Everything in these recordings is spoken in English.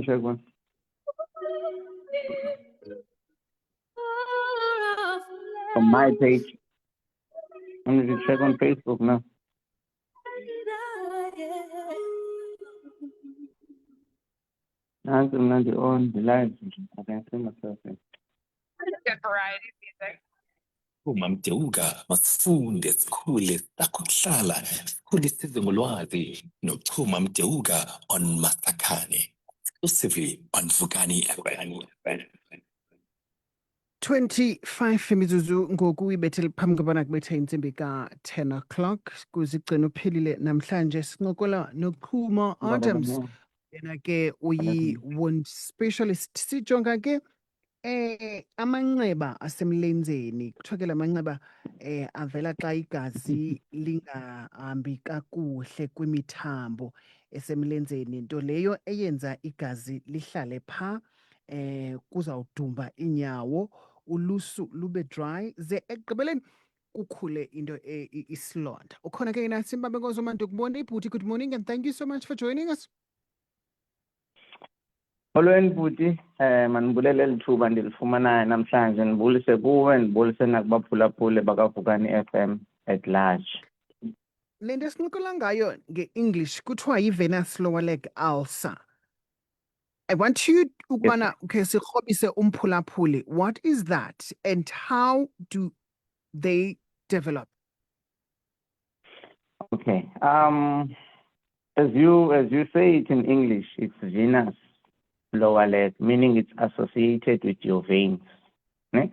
me check one. On my page. I'm going to check on Facebook now. I'm on the live. I can see myself. Get variety music. Uma Mdeuga masifunde sikhule sakuhlala sikhule size ngolwazi nochuma Mdeuga on Masakhane exclusively on Vukani FM. 25 imizuzu ngoku ibethele phambi kobana kubethe intsimbi ka-10 o'clock kuzigcina uphelile namhlanje sincokola noQhuma Adams yena ke uyi-wound specialist sijonga ke amanxeba asemlenzeni kuthiwa ke la manxeba avela xa igazi lingahambi kakuhle kwimithambo esemlenzeni nto leyo eyenza igazi lihlale phaa kuzawudumba inyawo ulusu lube dry ze ekugqibeleni kukhule into isilonda ukhona ke na Simba Bekozomande ukubona ibhuti. Good morning and thank you so much for joining us. Molweni bhuti, manibulele lithuba ndilifumanayo namhlanje ndibulise kuwe ndibulise nakubaphulaphule bakavukani FM at large. Le nto esincokola ngayo nge-English kuthiwa yi-venous lower leg ulcer. I want you ukubana okay sikrobise umphulaphuli. What is that and how do they develop? Okay. As you say it in English, it's venous lower leg, meaning it's associated with your veins. Ne?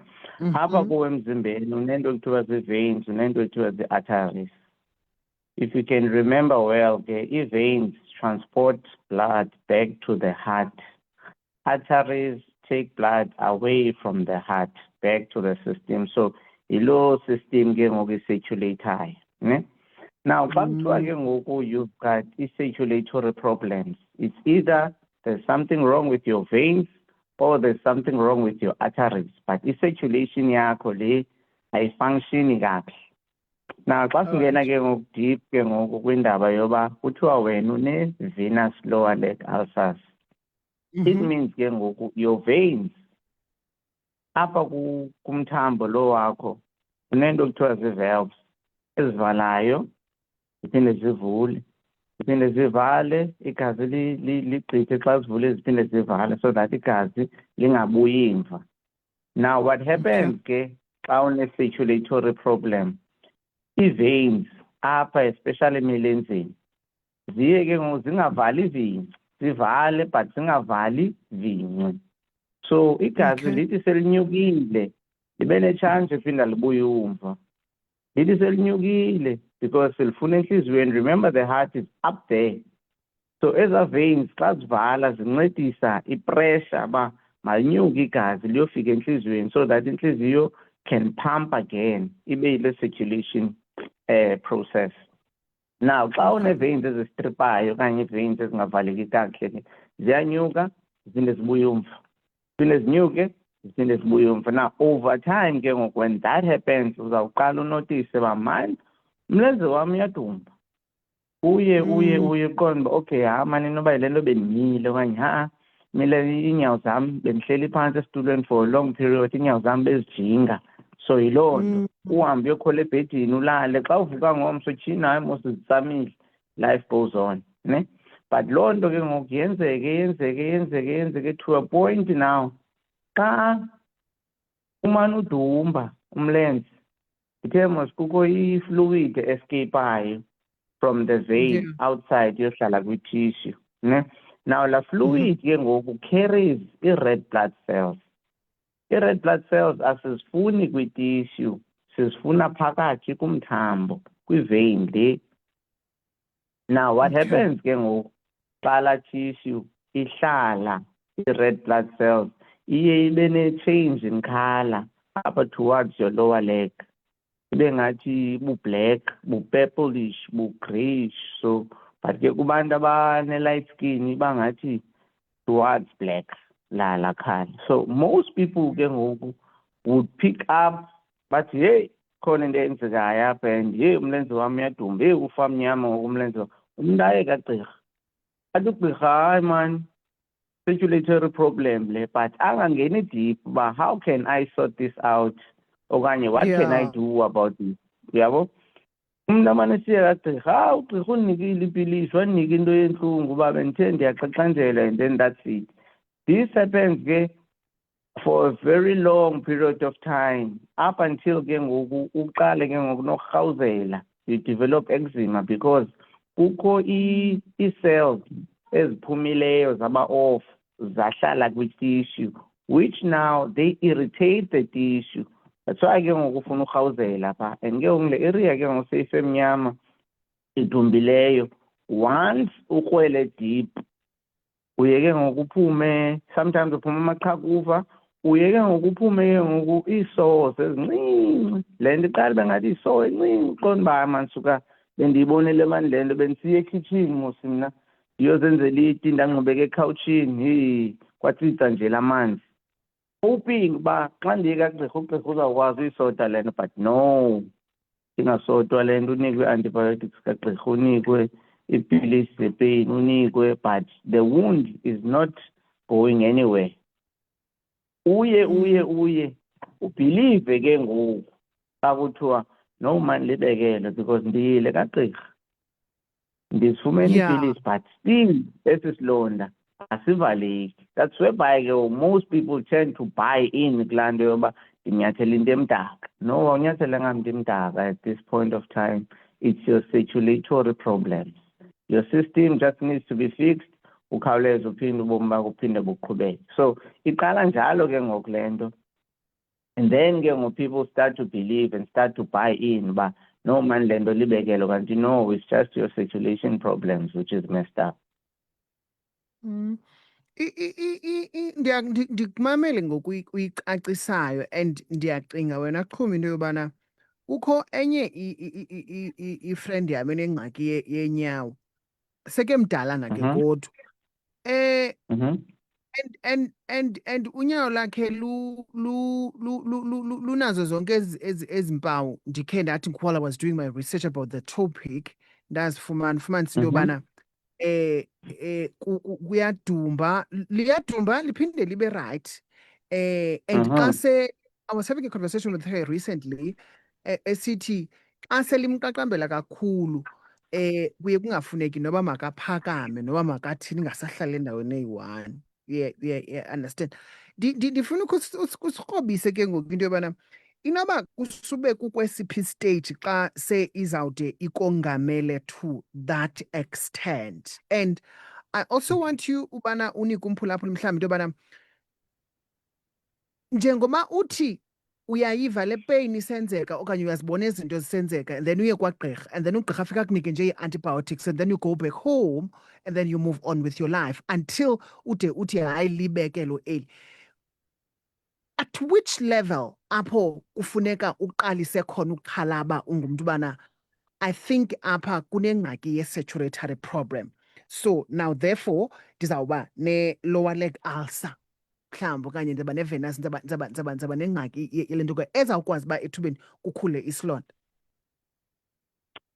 Apha kuwe emzimbeni unento ekuthiwa zii-veins, unento ekuthiwa zii-arteries. If you can remember well, the veins transport blood back to the heart. Arteries take blood away from the heart back to the system. So, ilo system ke ngoku circulatory. Now, you've got circulatory problems. It's either there's something wrong with your veins or there's something wrong with your arteries. But circulation yakho le ayifunctioni kahle. Now, xa singena ke ngoku deep ke ngoku kwindaba yoba kuthiwa wena une-venous lower leg ulcers. It means ke ngoku your veins apha kumthambo lo wakho unento ekuthiwa zii-valves ezivalayo ziphinde zivule ziphinde zivale igazi ligqithe xa zivule ziphinde zivale so that igazi lingabuyi mva. Now what happens ke xa une-circulatory problem, ii-veins apha especially emilenzeni ziye ke ngoku zingavali vinci, zivale but zingavali vinci. So igazi lithi selinyukile libe nechance iphinda libuye umva. Lithi selinyukile because selifuna enhliziyweni. Remember the heart is up there. So eza veins xa zivala zincedisa ipressure ba malinyuke igazi liyofika enhliziyweni so that inhliziyo can pump again, ibe yile circulation process. Now xa une-veins ezistripayo okanye ii-veins ezingavaleki kakuhle ziyanyuka ziphinde zibuye umva, ziphinde zinyuke ziphinde zibuye umva. Now over time ke ngoku when that happens uzawuqala unotise uba mani umlenze wami uyadumba, uye uqonda uba okay mani noba yile nto bendimile okanye mile iinyawo zam bendihleli phantsi esitulweni for a long period, iinyawo zam bezijinga. So yiloo nto uhambe uyokhola ebhedini ulale, xa uvuka ngomso tyhini hayi mos zitsamile, life goes on ne. But loo nto ke ngoku yenzeke to a point now xa umane udumba umlenze ithe mos kukho i-fluid escapayo from the vein outside yohlala kwi-tissue ne. Now la fluid ke ngoku carries i-red blood cells. I-red blood cells asizifuni kwi-tissue, sizifuna phakathi kumthambo kwi-vein le. Now what happens ke ngoku xa la tissue ihlala i-red blood cells iye ibe ne-change in color apha towards your lower leg, ibe ngathi bu-black, bu-purplish, bu-greyish. So but ke kubantu abane-light skin iba ngathi towards black la color. So most people ke ngoku would pick up bathi hey khona into eyenzekayo apha and hey umlenze wami uyadumba, hey ufa mnyama ngoku umlenze wami. Umntu aye kagqirha athi ugqirha hayi mani circulatory problem le, but angangeni deep ba how can I sort this out okanye what can I Yeah. do about this, yabo. Umuntu amane siye kagqirha, ugqirha unikile ipilisi wanika into yenhlungu uba bendithe ndiyaxexanjelwa and then that's it. This happens ke for a very long period of time up until ke ngoku uqale ke ngoku nokurhawuzela, you develop eczema because kukho ii-cells eziphumileyo zaba-off zahlala kwi-tissue which now they irritate the tissue. That's why ke ngoku ufuna urhawuzela pha, and ke ngoku le area ke ngoku seyifemnyama idumbileyo, once ukrwele deep uye ke ngoku uphume, sometimes uphume amaqhakuva, uye ke ngoku uphume ke ngoku ii-sores ezincinci. Le nto iqala bengathi yi-sore encinci, uqonda uba mani suka bendiyibonile mani le nto bendisiya ekhitshini mos mna ndiyozenzela iti ndangqubeka ekhawutshini, kwatsitsa nje la manzi. Hoping uba xa ndiye kagqirha ugqirha uzawukwazi uyisota le nto, but no, ingasotwa le nto. Unikwe i-antibiotics kagqirha, unikwe iipilisi zepain, unikwe, but the wound is not going anywhere. Uye ubhilive ke ngoku xa kuthiwa no mani libekele because ndiyile kagqirha ndizifumene iipilisi but still esi silonda asivaleki. That's whereby most people tend to buy in kulaa nto yoba ndinyathela into emdaka. No, awunyathelanga nto emdaka at this point of time. It's your circulatory problems. Your system just needs to be fixed, ukhawuleze uphinde ubomi bakho uphinde buqhubeke. So iqala njalo ke ngoku le nto, and then ke ngoku people start to believe and start to buy in uba no mani le nto libekelo, kanti no, it's just your circulation problems which is messed up. Ndikumamele ngoku uyicacisayo and ndiyacinga wena Qhuma into yobana kukho enye ifriend yam enengxaki yenyawo, seke mdalana ke kodwa and unyawo lakhe lunazo zonke ezi mpawu. Ndikhe ndathi while I was doing my research about the topic fumanisa into yobana kuyadumba, liyadumba liphinde libe right. And I was having a conversation with her recently, esithi xa selimqaqambela kakhulu kuye kungafuneki noba makaphakame noba makathini, ngasahlala endaweni eyi-one. Yeah, understand. Ndifuna usikrobise ke ngoku into yobana inoba kusube kukwesiphi stage xa se izawude ikongamele to that extent. And I also want you ubana unike umphulaphula mhlawumbi into yobana njengoba uthi uyayiva le pain isenzeka okanye uyazibona izinto zisenzeka, and then uye kwagqirha, and then ugqirha afika akunike nje ii-antibiotics, and then you go back home and then you move on with your life until ude uthi hayi libekelo eli. At which level apho kufuneka uqalise khona ukuxhalaba ungumntu bana I think apha kunengxaki ye-circulatory problem, so now therefore ndizawuba ne-lower leg ulcer mhlawumbi okanye ndiba ne-venous, ndizaba nengxaki yele nto ezawukwazi uba ethubeni kukhule isilonda.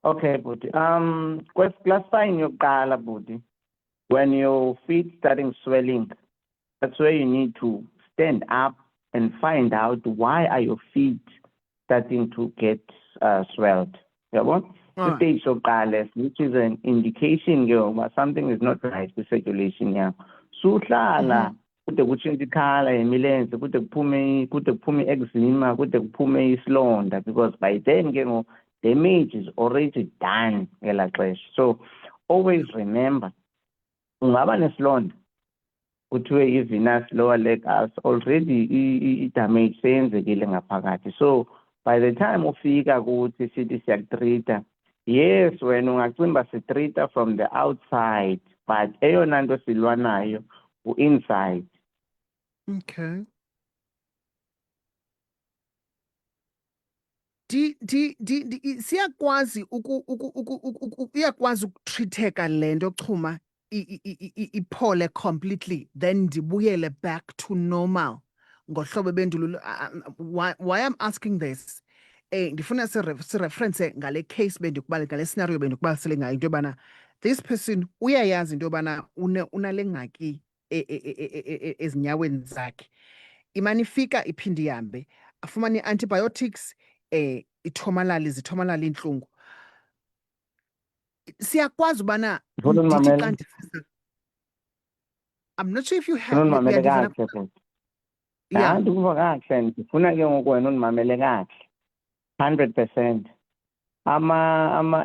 Okay, Bhuti. Kulaa sign yokuqala, Bhuti, when your feet starting swelling, that's where you need to stand up and find out why are your feet starting to get swelled. Yabo? The stage yokuqala, which is an indication something is not right with circulation here. Suhlala kude kutshintshe ikhala yemilenze, kude kuphume eczema, kude kuphume isilonda, because by then ke ngoku damage is already done ngelaa xesha. So always remember, ungaba nesilonda kuthiwe i-venous lower leg ulcer, already i-damage seyenzekile ngaphakathi. So by the time ufika kuthi sithi siyakutrita, yes, wena ungacimba sitrita from the outside, but eyona nto silwa nayo u-inside. Okay. Siyakwazi iyakwazi ukutritheka le nto Qhuma iphole completely then ndibuyele back to normal ngohlobo bendululo. Why I'm asking this, ndifuna sireference ngale case ngale scenario bendikubalisele ngayo into yobana this person uyayazi into yobana unale ngxaki ezinyaweni zakhe imane ifika iphinde ihambe afumane i-antibiotics zithomalale intlungu. Siyakwazi ubana Ndifuna ndithi xa unimamela. ndisisa I'm not sure if you Ndifuna have unimamele uyandivana? kakuhle bhuti. Yeah. Ndikuva kakuhle, ndifuna ke ngoku wena undimamele kakuhle 100%.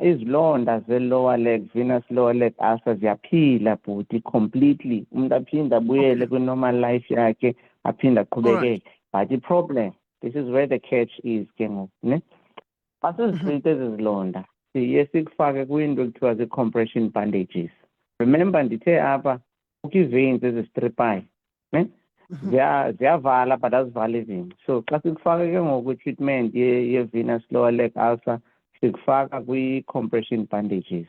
Izilonda ze-lower leg, venous lower leg ulcer ziyaphila bhuti completely. Umuntu aphinde abuyele kwi-normal life yakhe aphinde aqhubekeke. But i-problem, this is where the catch is ke ngoku, ne? Xa sizitreat ezi zilonda siye sikufake kwinto ekuthiwa zii-compression bandages. Remember ndithe apha kukho ii-veins ezistripayo, ne? Ziyavala but azivali ezinye. So xa sikufake ke ngoku i-treatment ye-venous lower leg ulcer sikufaka kwi-compression bandages.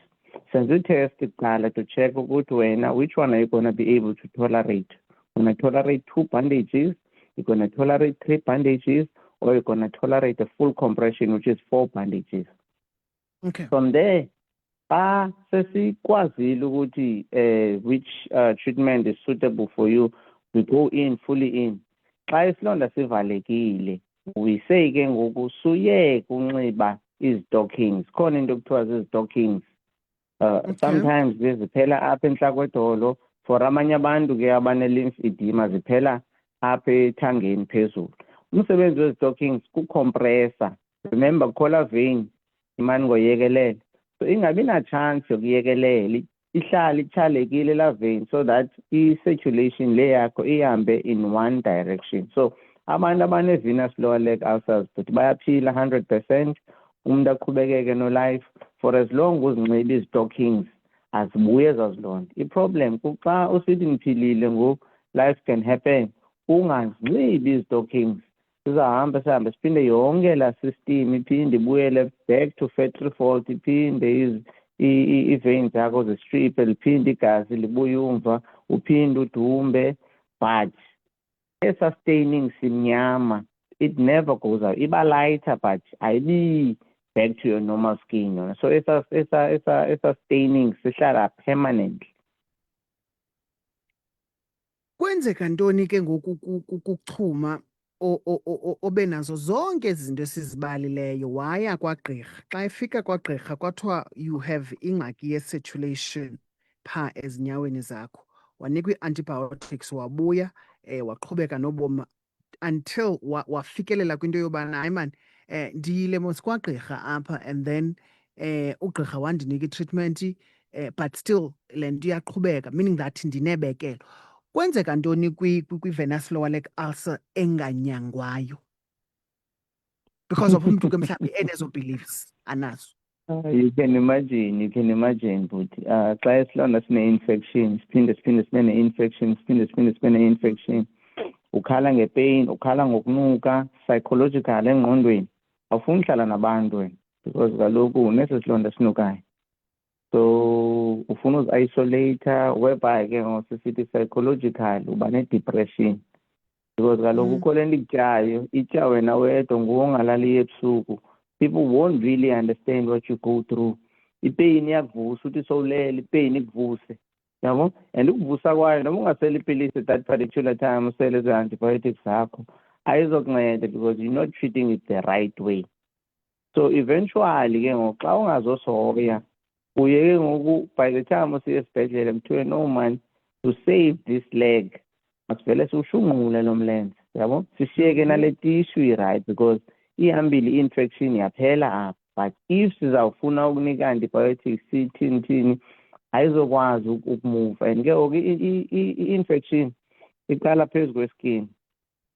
Senze i-test kuqala to check ukuthi wena which one are you going to be able to tolerate. You're going to tolerate 2 bandages, you're going to tolerate 3 bandages, or you're going to tolerate a full compression, which is 4 bandages. Okay. From there, sesikwazile ukuthi which treatment is suitable for you, we go in fully in. Xa isilonda sivalekile, we say ke ngoku suyeke unxiba izi-stockings. Khona into ekuthiwa zizi-stockings. Sometimes ziphela apha entla kwedolo. For amanye abantu ke abane-lymph edema ziphela apha ethangeni phezulu. Umsebenzi wezi-stockings kucompressa. Remember kukhola vein imane ngoyekelela. So ingabi na chance yokuyekelela, ihlale ichalekile la vein so that i-circulation le yakho ihambe in one direction. So abantu abane-venous lower leg ulcers but bayaphila 100%. Umuntu aqhubekeke no life for as long uzinxiba izi-stockings azibuye zazilonda. I-problem kuxa usithi niphilile ngoku life can happen ungazinxibi izi-stockings. Sizahambe siphinde yonke la system iphinde ibuyele back to factory fault, iphinde i-veins zakho zistriphe, liphinde igazi libuye umva, uphinde udumbe, but e-sustaining simnyama, it never goes out. Iba lighter but ayibi back to your normal skin. You know? So sustaining sihlala permanently. Kwenzeka ntoni ke ngoku kuchuma obe nazo zonke ezi zinto esizibalileyo waya kwagqirha? Xa efika kwagqirha kwathiwa you have ingxaki ye-circulation phaa ezinyaweni zakho, wanikwa ii-antibiotics, wabuya waqhubeka nobomi until wafikelela kwinto yobana hayi mani ndiyile mos kwagqirha apha and then ugqirha wandinika i-treatment but still le nto iyaqhubeka, meaning that ndinebekelo. Kwenzeka ntoni kwi-venous lower leg ulcer enganyangwayo because of umntu ke mhlawumbi enezo beliefs anazo? You can imagine but xa isilonda sine-infection siphinde sibe ne-infection sibe ne-infection, ukhala ngepain, ukhala ngokunuka, psychological engqondweni awufuni uhlala nabantu wena because kaloku unesi silonda sinukayo. So ufuna uzi-isolate whereby ke ngosisithi psychological uba ne-depression because kaloku ukho le nto ikutyayo itya wena wedwa nguwe ongalaliyo ebusuku. People won't really understand what you go through. Ipain iyakuvusa uthi sowulele, ipain ikuvuse, yabo, and ukuvusa kwayo noma ungaseli ipilisi that particular time usele ezi-antibiotics zakho ayizokunceda because you're not treating it the right way. So eventually ke ngoku xa ungazosoya uye ke ngoku by the time usiye esibhedlele kuthiwe no man, to save this leg masivele siwushunqule lo mlenze, yabo, sishiyeke nale tissue i-right because ihambile i-infection yaphela apha. But if sizawufuna ukunika antibiotics sithini ayizokwazi ukumove, and ke ngoku i-infection iqala phezu kweskin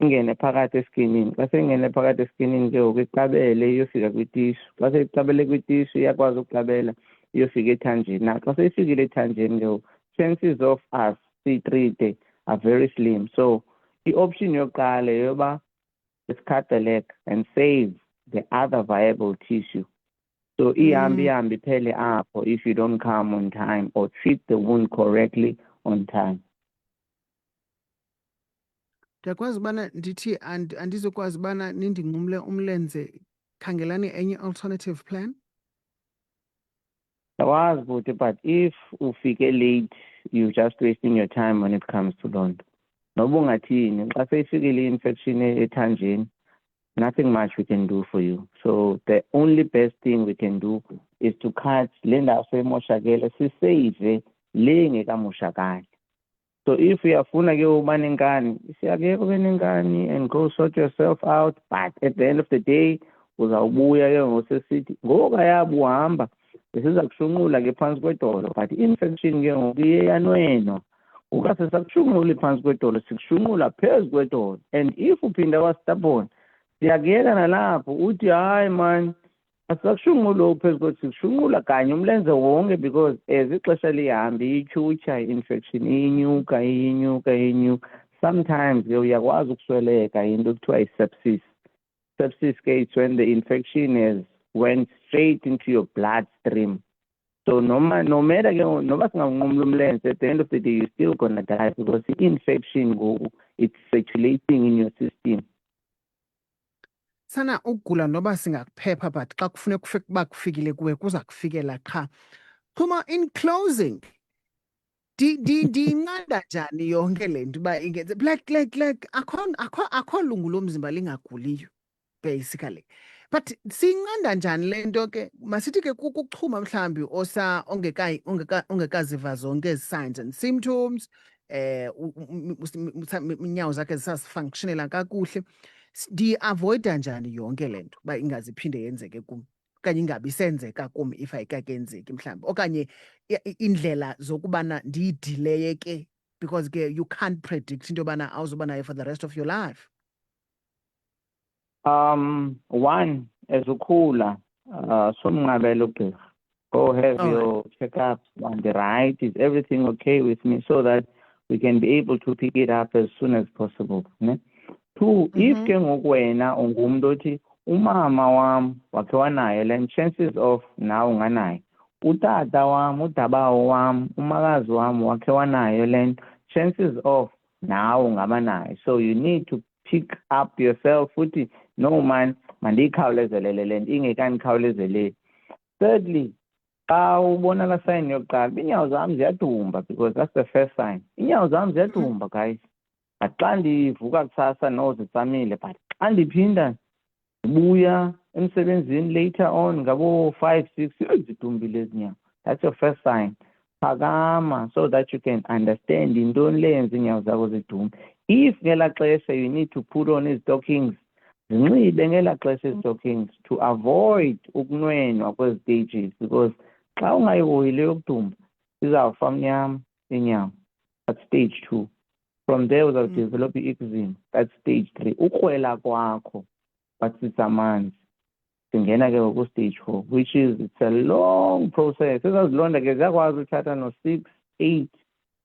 ingene phakathi eskinini. Xa sengene phakathi eskinini ke ngoku iqabele iyofika kwitishu. Xa seyiqabele kwitishu iyakwazi ukuqabela iyofika ethanjeni. Na xa seyifikile ethanjeni ke ngoku chances of us siyitrite are very slim. So i-option yokuqala yoba let's cut the leg and save the other viable tissue. So ihambe iphele apho if you don't come on time or treat the wound correctly on time. Ndiyakwazi ubana ndithi andizokwazi ubana nindinqumle umlenze, khangelani enye alternative plan? But if ufike late, you're just wasting your time when it comes to London. Noba ungathini, xa seyifikile infection ethanjeni, nothing much we can do for you. So the only best thing we can do is to cut le ndawo semoshakele sisave le ngekamoshakali. So if uyafuna ke uba nenkani, siyakeka ube nenkani and go sort yourself out. But at the end of the day, uzawubuya ke ngosesithi ngoku ayabe uhamba besiza kushunqula ke phansi kwedolo, but infection ke ngoku iye yanwenwa. Ukase sakushunqula phansi kwedolo, sikushunqula phezu kwedolo. And if uphinda wastubborn, siyakuyeka nalapho uthi hayi man asisakushunqula phezu kwethu, sikushunqula kanye umlenze wonke, because as ixesha lihamba ityhutsha infection iyinyuka. Sometimes ke uyakwazi ukusweleka into ekuthiwa yi-sepsis. Sepsis ke it's when the infection has went straight into your bloodstream. So no matter noba singanqumla umlenze, at the end of the day you're still gonna die, because the infection it's circulating in your system. Sana ukugula noba singakuphepha, but xa kufuneka uba kufikile kuwe kuza kufikela qha. Xuma, in closing, ndiyinqanda njani yonke le nto uba ingenze like akho lungu lomzimba lingaguliyo basically, but siyinqanda njani le nto ke? Masithi ke kukuchuma mhlawumbi ongekaziva zonke ezi signs and symptoms, iinyawo zakhe zisasifunctionela kakuhle, ndiyi-avoida njani yonke le nto uba ingaziphinde yenzeke kum, okanye ingabi senzeka kum if ayikakenzeki mhlawumbi, okanye indlela zokubana ndiyidileye ke, because ke you can't predict into yobana awuzoba nayo for the rest of your life. One, as ukhula, somnqabele ugqirha. Go have your checkups on the right. Is everything okay with me, so that we can be able to pick it up as soon as possible. Ne? Two, if ke ngoku wena ungumntu othi umama wam wakhe wanayo le, chances of nawe unganayo. Utata wam, udabawo wam, umakazi wam wakhe wanayo le, chances of nawe ungaba nayo. So you need to pick up yourself futhi, no man mandiyikhawulezelele le nto ingekanikhawulezeleli. Thirdly, xa ubona la sign yokuqala, iinyawo zam ziyadumba, because that's the first sign. Iinyawo zam ziyadumba guys, but xa ndivuka kusasa no zitsamile, but xa ndiphinda ndibuya emsebenzini later on ngabo 5-6 zidumbile ezi nyawo. That's your first sign. Phakama so that you can understand yintoni le yenza iinyawo zakho zidumbe. If ngelaa xesha you need to put on ii-stockings, zinxibe ngelaa xesha ii-stockings to avoid ukunwenwa kwezi stages, because xa ungayihoyile yokudumba izawufa mnyama inyawo. That's stage 2. From there uzawudevelop i-eczema. That's stage 3. Ukrwela kwakho basitsa amanzi singena ke ku-stage 4, which is it's a long process. Ezazilonda ke ziyakwazi uthatha no-6, 8,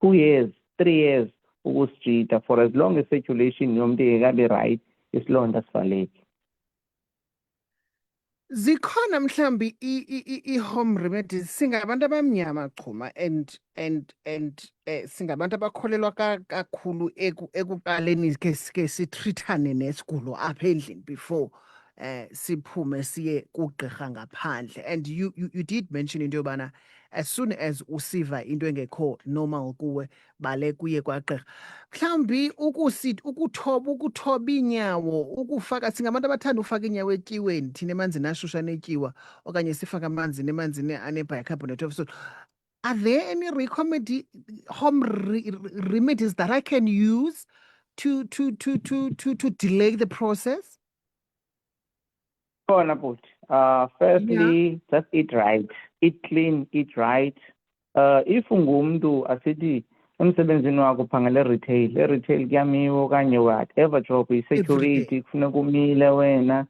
2 years, 3 years ukusijita, for as long as circulation yomntu ingekabi right, isilonda sivaleke. Zikhona mhlambi i-home remedies singabantu abamnyama Xuma, and singabantu abakholelwa kakhulu ekuqaleni ke sitreatane nesigulo apha endlini before siphume siye kugqirha ngaphandle. And you did mention into yobana as soon as usiva into engekho normal kuwe bale kuye kwagqirha. Mhlawumbi ukuthoba iinyawo, ukufaka, singabantu abathanda ufaka iinyawo etyiweni thina emanzini ashusha netyiwa, okanye sifake emanzini anebicarbonate of soda. Are there any home remedies that I can use to delay the process? Firstly, just eat right. Eat clean, eat right. If ungumntu asithi emsebenzini wakho uphangela retail kuyamiwa okanye whatever job, i-security kufuneka umile wena,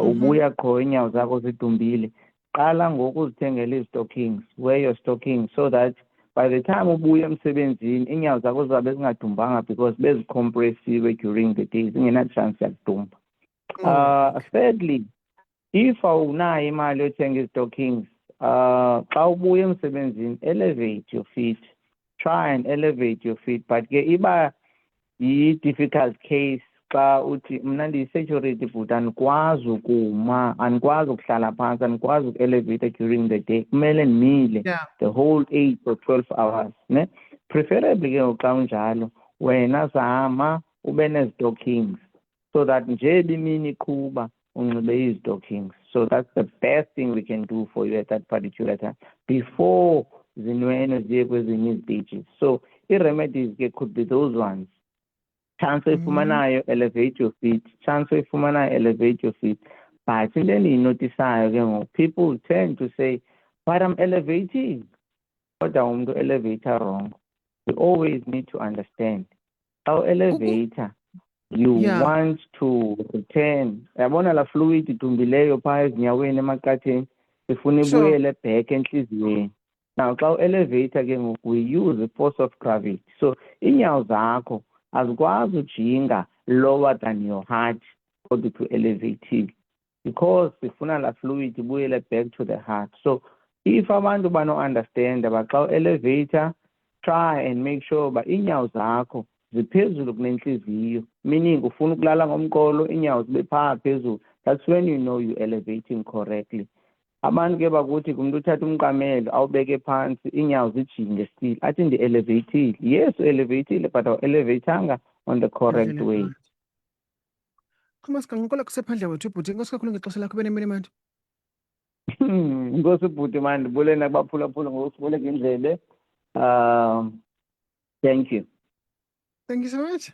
ubuya qho iinyawo zakho zidumbile, qala ngoku uzithengele ii-stockings. Wear your stockings so that by the time ubuya emsebenzini iinyawo zakho zizabe zingadumbanga, because bezicompressiwe during the day, zingena-chance yakudumba. Thirdly, if awunayo imali yothenga ii-stockings, xa ubuya emsebenzini elevate your feet. Try and elevate your feet, but ke iba yi-difficult case xa uthi mna ndiyi-security but andikwazi ukuma, andikwazi ukuhlala phantsi, andikwazi uku-elevate during the day, kumele ndimile Yeah. the whole 8 or 12 hours, ne? Preferably ke ngoku xa unjalo wena zama ube nee-stockings so that nje imini iqhuba unxibe izi-stockings. So that's the best thing we can do for you at that particular time before zinwene ziye kwezinye ii-stages. So ii-remedies ke could be those ones. Chance oyifumanayo, elevate your feet. Chance oyifumanayo, elevate your feet. But into endiyinotisayo ke ngoku, people tend to say, but I'm elevating. Kodwa umuntu elevator wrong. We always need to understand. Our elevator, you Yeah. want to return. Yabona la fluid idumbileyo phaa ezinyaweni emaqatheni, ifuna Sure. ibuyele back entliziyweni. Now xa u-elevator ke ngoku, we use the force of gravity. So iinyawo zakho azikwazi ujinga lower than your heart kodwa to elevate because sifuna la fluid ibuyele back to the heart. So if abantu bano-understand uba xa u-elevator, try and make sure uba iinyawo zakho ziphezulu kunentliziyo, meaning ufuna ukulala ngomqolo, iinyawo zibe phaa phezulu. That's when you know you're elevating correctly. Abantu ke bakuthi kumntu uthatha umqamelo awubeke phantsi, iinyawo zijinge still, athi ndi-elevatile. Yes, u-elevatile but awu-elevatanga on the correct way. Khuma siganqokola kusephandle wethu ibhuti, inkosi kakhulu ngexesha lakho, ube nemini mandi. Inkosi bhuti mani, ndibule nakubaphulaphula ngokusiboleka indlebe. Thank you. Thank you so much.